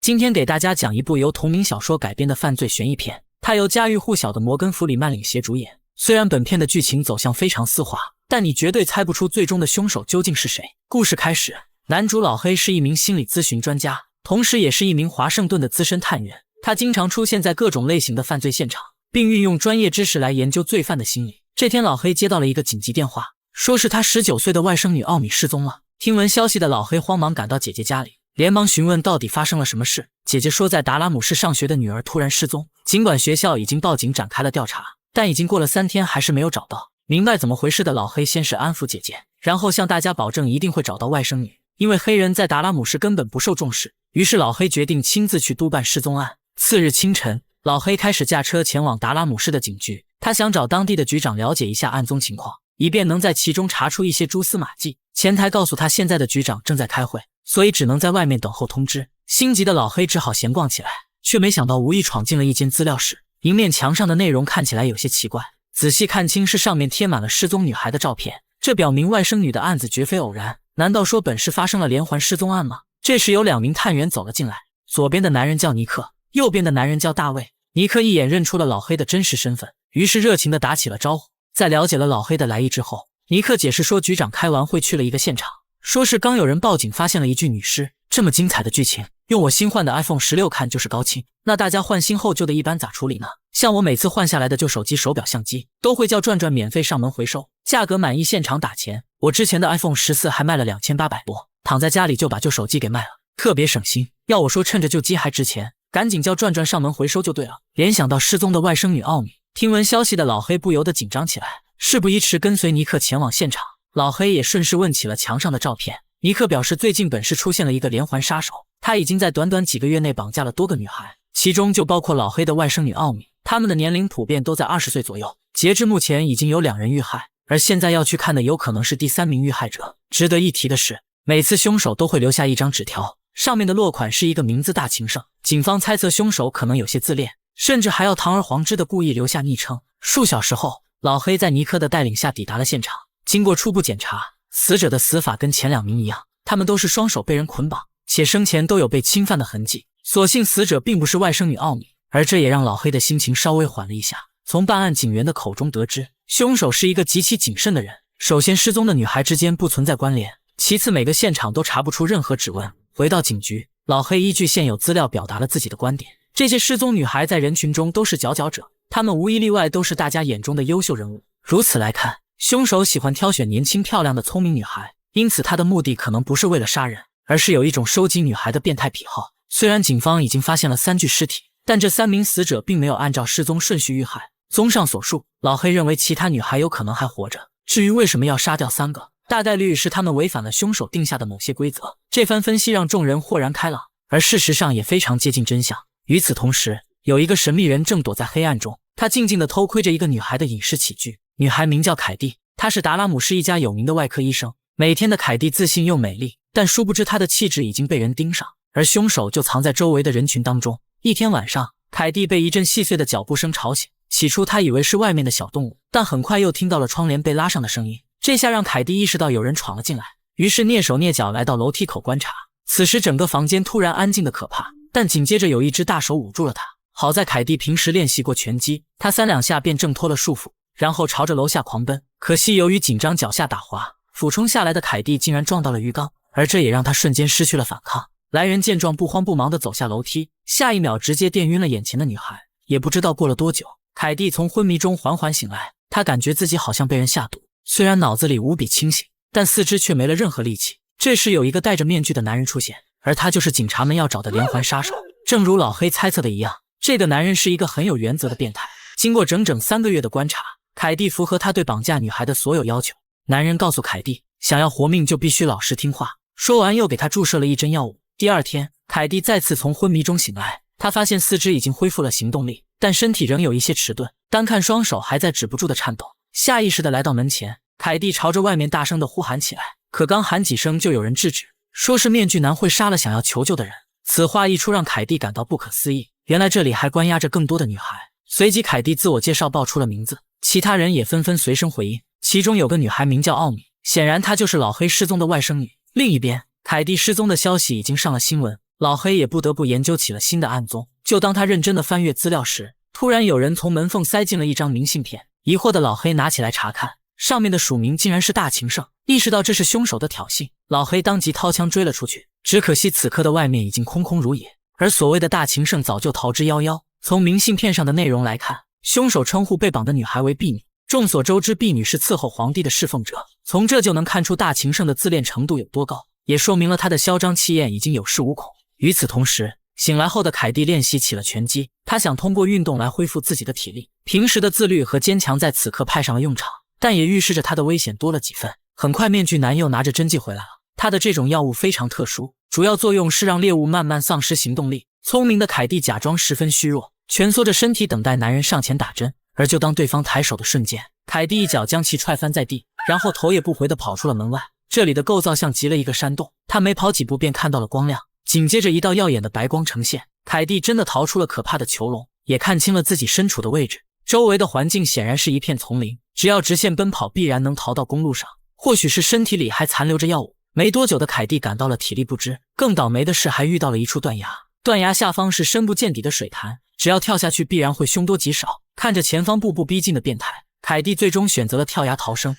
今天给大家讲一部由同名小说改编的犯罪悬疑片，它由家喻户晓的摩根·弗里曼领衔主演。虽然本片的剧情走向非常丝滑，但你绝对猜不出最终的凶手究竟是谁。故事开始，男主老黑是一名心理咨询专家，同时也是一名华盛顿的资深探员。他经常出现在各种类型的犯罪现场，并运用专业知识来研究罪犯的心理。这天，老黑接到了一个紧急电话，说是他19岁的外甥女奥米失踪了。听闻消息的老黑慌忙赶到姐姐家里，连忙询问到底发生了什么事。姐姐说，在达拉姆市上学的女儿突然失踪，尽管学校已经报警展开了调查，但已经过了3天还是没有找到。明白怎么回事的老黑先是安抚姐姐，然后向大家保证一定会找到外甥女。因为黑人在达拉姆市根本不受重视，于是老黑决定亲自去督办失踪案。次日清晨，老黑开始驾车前往达拉姆市的警局，他想找当地的局长了解一下案宗情况，以便能在其中查出一些蛛丝马迹。前台告诉他，现在的局长正在开会，所以只能在外面等候通知。心急的老黑只好闲逛起来，却没想到无意闯进了一间资料室。迎面墙上的内容看起来有些奇怪，仔细看清是上面贴满了失踪女孩的照片，这表明外甥女的案子绝非偶然。难道说本市发生了连环失踪案吗？这时有2名探员走了进来，左边的男人叫尼克，右边的男人叫大卫。尼克一眼认出了老黑的真实身份，于是热情地打起了招呼。在了解了老黑的来意之后，尼克解释说，局长开完会去了一个现场，说是刚有人报警发现了一具女尸。这么精彩的剧情，用我新换的 iPhone 16看就是高清。那大家换新后旧的一般咋处理呢？像我每次换下来的旧手机、手表、相机，都会叫转转免费上门回收，价格满意现场打钱。我之前的 iPhone 14还卖了2800多，躺在家里就把旧手机给卖了，特别省心。要我说，趁着旧机还值钱，赶紧叫转转上门回收就对了。联想到失踪的外甥女奥米，听闻消息的老黑不由得紧张起来。事不宜迟，跟随尼克前往现场。老黑也顺势问起了墙上的照片。尼克表示，最近本市出现了一个连环杀手，他已经在短短几个月内绑架了多个女孩，其中就包括老黑的外甥女奥米，他们的年龄普遍都在20岁左右。截至目前已经有2人遇害，而现在要去看的有可能是第3名遇害者。值得一提的是，每次凶手都会留下一张纸条，上面的落款是一个名字大情圣。警方猜测凶手可能有些自恋，甚至还要堂而皇之的故意留下昵称。数小时后，老黑在尼克的带领下抵达了现场。经过初步检查，死者的死法跟前2名一样，他们都是双手被人捆绑，且生前都有被侵犯的痕迹。所幸死者并不是外甥女奥米，而这也让老黑的心情稍微缓了一下。从办案警员的口中得知，凶手是一个极其谨慎的人。首先，失踪的女孩之间不存在关联，其次，每个现场都查不出任何指纹。回到警局，老黑依据现有资料表达了自己的观点。这些失踪女孩在人群中都是佼佼者，她们无一例外都是大家眼中的优秀人物。如此来看，凶手喜欢挑选年轻漂亮的聪明女孩，因此他的目的可能不是为了杀人，而是有一种收集女孩的变态癖好。虽然警方已经发现了3具尸体，但这3名死者并没有按照失踪顺序遇害。综上所述，老黑认为其他女孩有可能还活着，至于为什么要杀掉3个，大概率是他们违反了凶手定下的某些规则。这番分析让众人豁然开朗，而事实上也非常接近真相。与此同时，有一个神秘人正躲在黑暗中，他静静地偷窥着一个女孩的饮食起居。女孩名叫凯蒂，她是达拉姆市一家有名的外科医生。每天的凯蒂自信又美丽，但殊不知她的气质已经被人盯上，而凶手就藏在周围的人群当中。一天晚上，凯蒂被一阵细碎的脚步声吵醒，起初她以为是外面的小动物，但很快又听到了窗帘被拉上的声音，这下让凯蒂意识到有人闯了进来，于是蹑手蹑脚来到楼梯口观察。此时整个房间突然安静的可怕，但紧接着有一只大手捂住了她。好在凯蒂平时练习过拳击，她3、2下便挣脱了束缚，然后朝着楼下狂奔。可惜由于紧张，脚下打滑，俯冲下来的凯蒂竟然撞到了浴缸，而这也让她瞬间失去了反抗。来人见状不慌不忙地走下楼梯，下一秒直接电晕了眼前的女孩。也不知道过了多久，凯蒂从昏迷中缓缓醒来，她感觉自己好像被人下毒，虽然脑子里无比清醒，但四肢却没了任何力气。这时有一个戴着面具的男人出现，而他就是警察们要找的连环杀手。正如老黑猜测的一样，这个男人是一个很有原则的变态。经过整整3个月的观察，凯蒂符合他对绑架女孩的所有要求。男人告诉凯蒂，想要活命就必须老实听话。说完又给他注射了一针药物。第2天，凯蒂再次从昏迷中醒来，他发现四肢已经恢复了行动力，但身体仍有一些迟钝，单看双手还在止不住的颤抖。下意识的来到门前，凯蒂朝着外面大声的呼喊起来，可刚喊几声就有人制止，说是面具男会杀了想要求救的人。此话一出，让凯蒂感到不可思议，原来这里还关押着更多的女孩。随即凯蒂自我介绍报出了名字，其他人也纷纷随声回应，其中有个女孩名叫奥米，显然她就是老黑失踪的外甥女。另一边，凯蒂失踪的消息已经上了新闻，老黑也不得不研究起了新的案宗。就当他认真的翻阅资料时，突然有人从门缝塞进了一张明信片。疑惑的老黑拿起来查看，上面的署名竟然是大情圣。意识到这是凶手的挑衅，老黑当即掏枪追了出去。只可惜此刻的外面已经空空如也，而所谓的大情圣早就逃之夭夭。从明信片上的内容来看，凶手称呼被绑的女孩为婢女。众所周知，婢女是伺候皇帝的侍奉者，从这就能看出大情圣的自恋程度有多高，也说明了他的嚣张气焰已经有恃无恐。与此同时，醒来后的凯蒂练习起了拳击，他想通过运动来恢复自己的体力。平时的自律和坚强在此刻派上了用场，但也预示着他的危险多了几分。很快，面具男又拿着针剂回来了。他的这种药物非常特殊，主要作用是让猎物慢慢丧失行动力。聪明的凯蒂假装十分虚弱，蜷缩着身体等待男人上前打针。而就当对方抬手的瞬间，凯蒂一脚将其踹翻在地，然后头也不回地跑出了门外。这里的构造像极了一个山洞，他没跑几步便看到了光亮，紧接着一道耀眼的白光呈现。凯蒂真的逃出了可怕的囚笼，也看清了自己身处的位置。周围的环境显然是一片丛林，只要直线奔跑必然能逃到公路上。或许是身体里还残留着药物，没多久的凯蒂感到了体力不支。更倒霉的是还遇到了一处断崖，断崖下方是深不见底的水潭，只要跳下去必然会凶多吉少。看着前方步步逼近的变态，凯蒂最终选择了跳崖逃生。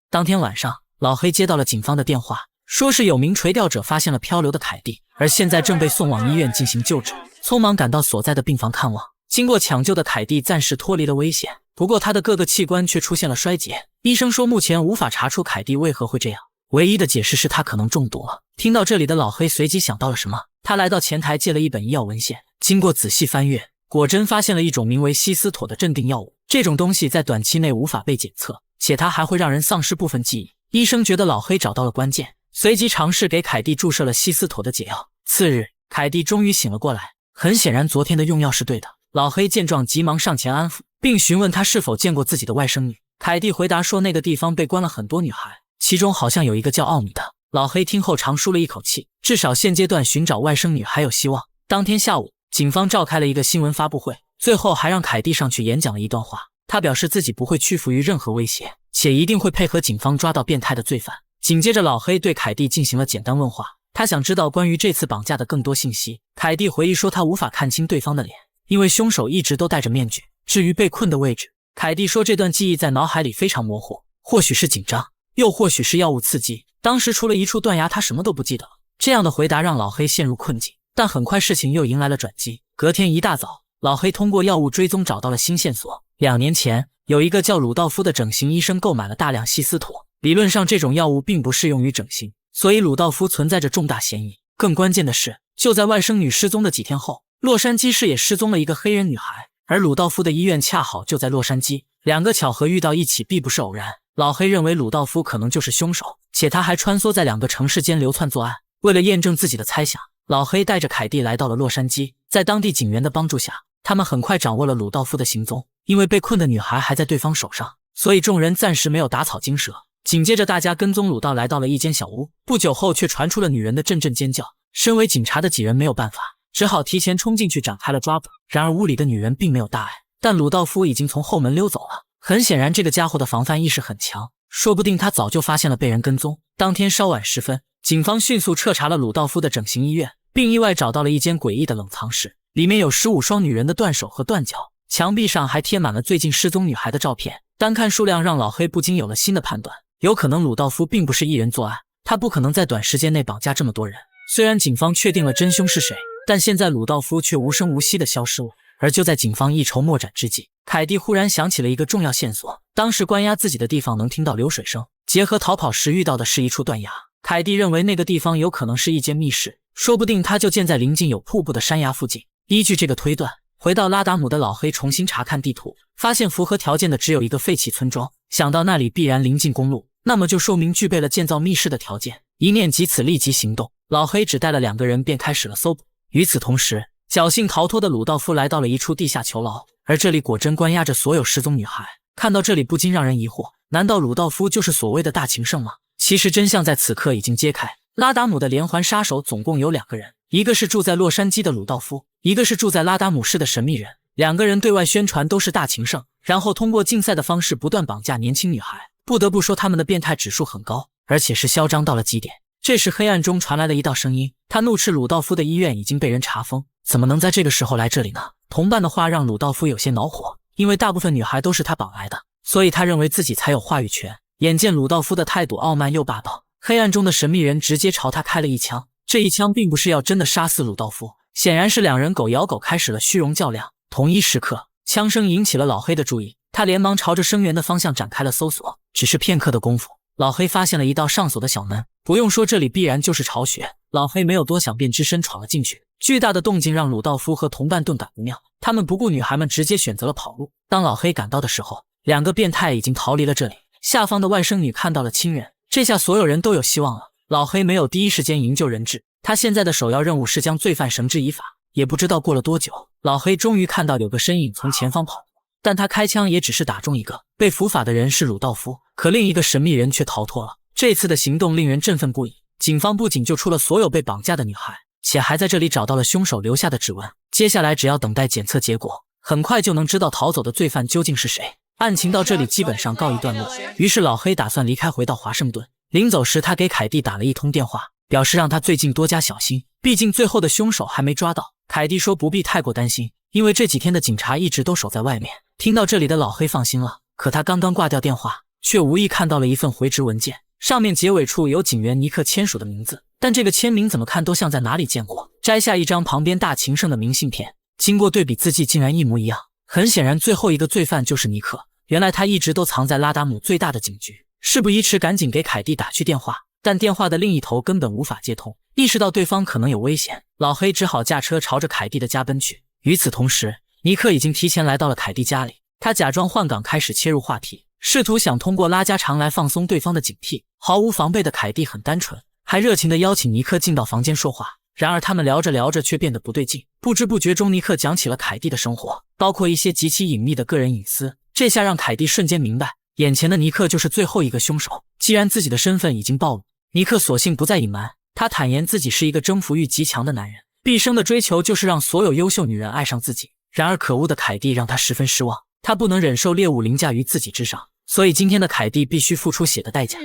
当天晚上，老黑接到了警方的电话，说是有名垂钓者发现了漂流的凯蒂，而现在正被送往医院进行救治。匆忙赶到所在的病房看望，经过抢救的凯蒂暂时脱离了危险，不过他的各个器官却出现了衰竭。医生说目前无法查出凯蒂为何会这样，唯一的解释是他可能中毒了。听到这里的老黑随即想到了什么，他来到前台借了一本医药文献，经过仔细翻阅，果真发现了一种名为西斯妥的镇定药物。这种东西在短期内无法被检测，且它还会让人丧失部分记忆。医生觉得老黑找到了关键，随即尝试给凯蒂注射了西斯妥的解药。次日，凯蒂终于醒了过来，很显然昨天的用药是对的。老黑见状急忙上前安抚，并询问他是否见过自己的外甥女。凯蒂回答说那个地方被关了很多女孩，其中好像有一个叫奥米的。老黑听后长舒了一口气，至少现阶段寻找外甥女还有希望。当天下午，警方召开了一个新闻发布会，最后还让凯蒂上去演讲了一段话。他表示自己不会屈服于任何威胁，且一定会配合警方抓到变态的罪犯。紧接着，老黑对凯蒂进行了简单问话，他想知道关于这次绑架的更多信息。凯蒂回忆说他无法看清对方的脸，因为凶手一直都戴着面具。至于被困的位置，凯蒂说这段记忆在脑海里非常模糊，或许是紧张，又或许是药物刺激。当时除了一处断崖，他什么都不记得了。这样的回答让老黑陷入困境，但很快事情又迎来了转机。隔天一大早，老黑通过药物追踪找到了新线索。2年前，有一个叫鲁道夫的整形医生购买了大量西斯妥，理论上这种药物并不适用于整形，所以鲁道夫存在着重大嫌疑。更关键的是，就在外甥女失踪的几天后，洛杉矶市也失踪了一个黑人女孩，而鲁道夫的医院恰好就在洛杉矶，两个巧合遇到一起必不是偶然。老黑认为鲁道夫可能就是凶手，且他还穿梭在2个城市间流窜作案。为了验证自己的猜想，老黑带着凯蒂来到了洛杉矶，在当地警员的帮助下，他们很快掌握了鲁道夫的行踪。因为被困的女孩还在对方手上，所以众人暂时没有打草惊蛇。紧接着，大家跟踪鲁道来到了一间小屋，不久后却传出了女人的阵阵尖叫。身为警察的几人没有办法，只好提前冲进去展开了抓捕。然而屋里的女人并没有大碍，但鲁道夫已经从后门溜走了。很显然，这个家伙的防范意识很强，说不定他早就发现了被人跟踪。当天稍晚时分，警方迅速彻查了鲁道夫的整形医院，并意外找到了一间诡异的冷藏室，里面有15双女人的断手和断脚，墙壁上还贴满了最近失踪女孩的照片。单看数量，让老黑不禁有了新的判断，有可能鲁道夫并不是一人作案，他不可能在短时间内绑架这么多人。虽然警方确定了真凶是谁，但现在鲁道夫却无声无息地消失了。而就在警方一筹莫展之际，凯蒂忽然想起了一个重要线索，当时关押自己的地方能听到流水声，结合逃跑时遇到的是一处断崖，凯蒂认为那个地方有可能是一间密室，说不定他就建在临近有瀑布的山崖附近。依据这个推断，回到拉达姆的老黑重新查看地图，发现符合条件的只有一个废弃村庄，想到那里必然临近公路，那么就说明具备了建造密室的条件。一念及此，立即行动。老黑只带了2个人便开始了搜捕。与此同时，侥幸逃脱的鲁道夫来到了一处地下囚牢，而这里果真关押着所有失踪女孩。看到这里不禁让人疑惑，难道鲁道夫就是所谓的大情圣吗？其实真相在此刻已经揭开，拉达姆的连环杀手总共有2个人，一个是住在洛杉矶的鲁道夫，一个是住在拉达姆市的神秘人。2个人对外宣传都是大情圣，然后通过竞赛的方式不断绑架年轻女孩。不得不说，他们的变态指数很高，而且是嚣张到了极点。这时黑暗中传来了一道声音，他怒斥鲁道夫的医院已经被人查封，怎么能在这个时候来这里呢？同伴的话让鲁道夫有些恼火，因为大部分女孩都是他绑来的，所以他认为自己才有话语权。眼见鲁道夫的态度傲慢又霸道，黑暗中的神秘人直接朝他开了一枪。这一枪并不是要真的杀死鲁道夫，显然是两人狗咬狗开始了虚荣较量。同一时刻，枪声引起了老黑的注意，他连忙朝着声源的方向展开了搜索。只是片刻的功夫，老黑发现了一道上锁的小门，不用说，这里必然就是巢穴。老黑没有多想，便只身闯了进去。巨大的动静让鲁道夫和同伴顿感不妙，他们不顾女孩们，直接选择了跑路。当老黑赶到的时候，两个变态已经逃离了这里。下方的外甥女看到了亲人，这下所有人都有希望了。老黑没有第一时间营救人质，他现在的首要任务是将罪犯绳之以法。也不知道过了多久，老黑终于看到有个身影从前方跑过，但他开枪也只是打中一个。被伏法的人是鲁道夫，可另一个神秘人却逃脱了。这次的行动令人振奋不已，警方不仅救出了所有被绑架的女孩，且还在这里找到了凶手留下的指纹。接下来只要等待检测结果，很快就能知道逃走的罪犯究竟是谁。案情到这里基本上告一段落，于是老黑打算离开，回到华盛顿。临走时，他给凯蒂打了一通电话，表示让他最近多加小心，毕竟最后的凶手还没抓到。凯蒂说不必太过担心，因为这几天的警察一直都守在外面。听到这里的老黑放心了，可他刚刚挂掉电话，却无意看到了一份回执文件，上面结尾处有警员尼克签署的名字，但这个签名怎么看都像在哪里见过。摘下一张旁边大情圣的明信片，经过对比，字迹竟然一模一样。很显然，最后一个罪犯就是尼克。原来他一直都藏在拉达姆最大的警局。事不宜迟，赶紧给凯蒂打去电话，但电话的另一头根本无法接通。意识到对方可能有危险，老黑只好驾车朝着凯蒂的家奔去。与此同时，尼克已经提前来到了凯蒂家里，他假装换岗，开始切入话题，试图想通过拉家常来放松对方的警惕。毫无防备的凯蒂很单纯，还热情地邀请尼克进到房间说话。然而他们聊着聊着却变得不对劲，不知不觉中尼克讲起了凯蒂的生活，包括一些极其隐秘的个人隐私。这下让凯蒂瞬间明白，眼前的尼克就是最后一个凶手。既然自己的身份已经暴露，尼克索性不再隐瞒，他坦言自己是一个征服欲极强的男人，毕生的追求就是让所有优秀女人爱上自己。然而可恶的凯蒂让他十分失望，他不能忍受猎物凌驾于自己之上，所以今天的凯蒂必须付出血的代价。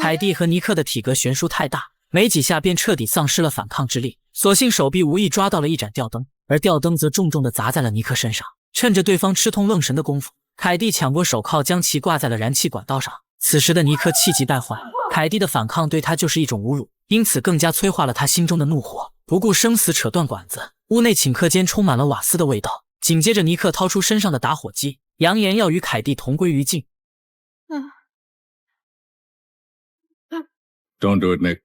凯蒂和尼克的体格悬殊太大，没几下便彻底丧失了反抗之力，所幸手臂无意抓到了一盏吊灯，而吊灯则重重地砸在了尼克身上。趁着对方吃痛愣神的功夫，凯蒂抢过手铐，将其挂在了燃气管道上。此时的尼克气急败坏，凯蒂的反抗对他就是一种侮辱，因此更加催化了他心中的怒火，不顾生死扯断管子。屋内顷刻间充满了瓦斯的味道，紧接着尼克掏出身上的打火机，扬言要与凯蒂同归于尽。Don't do it, Nick.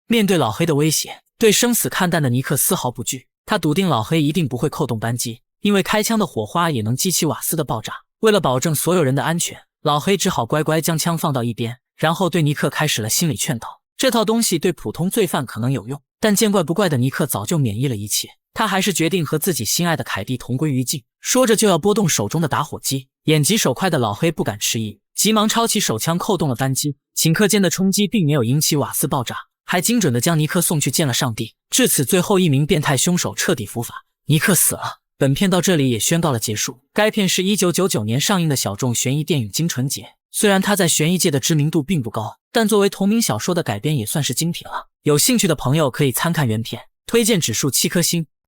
面对老黑的威胁，对生死看淡的尼克丝毫不惧，他笃定老黑一定不会扣动扳机，因为开枪的火花也能激起瓦斯的爆炸。为了保证所有人的安全，老黑只好乖乖将枪放到一边，然后对尼克开始了心理劝导。这套东西对普通罪犯可能有用，但见怪不怪的尼克早就免疫了一切，他还是决定和自己心爱的凯蒂同归于尽。说着就要拨动手中的打火机，眼疾手快的老黑不敢迟疑，急忙抄起手枪扣动了扳机。顷刻间的冲击并没有引起瓦斯爆炸，还精准地将尼克送去见了上帝。至此，最后一名变态凶手彻底伏法，尼克死了。本片到这里也宣告了结束。该片是1999年上映的小众悬疑电影《惊纯洁》，虽然它在悬疑界的知名度并不高，但作为同名小说的改编也算是精品了。有兴趣的朋友可以参看原片，推荐指数7颗星。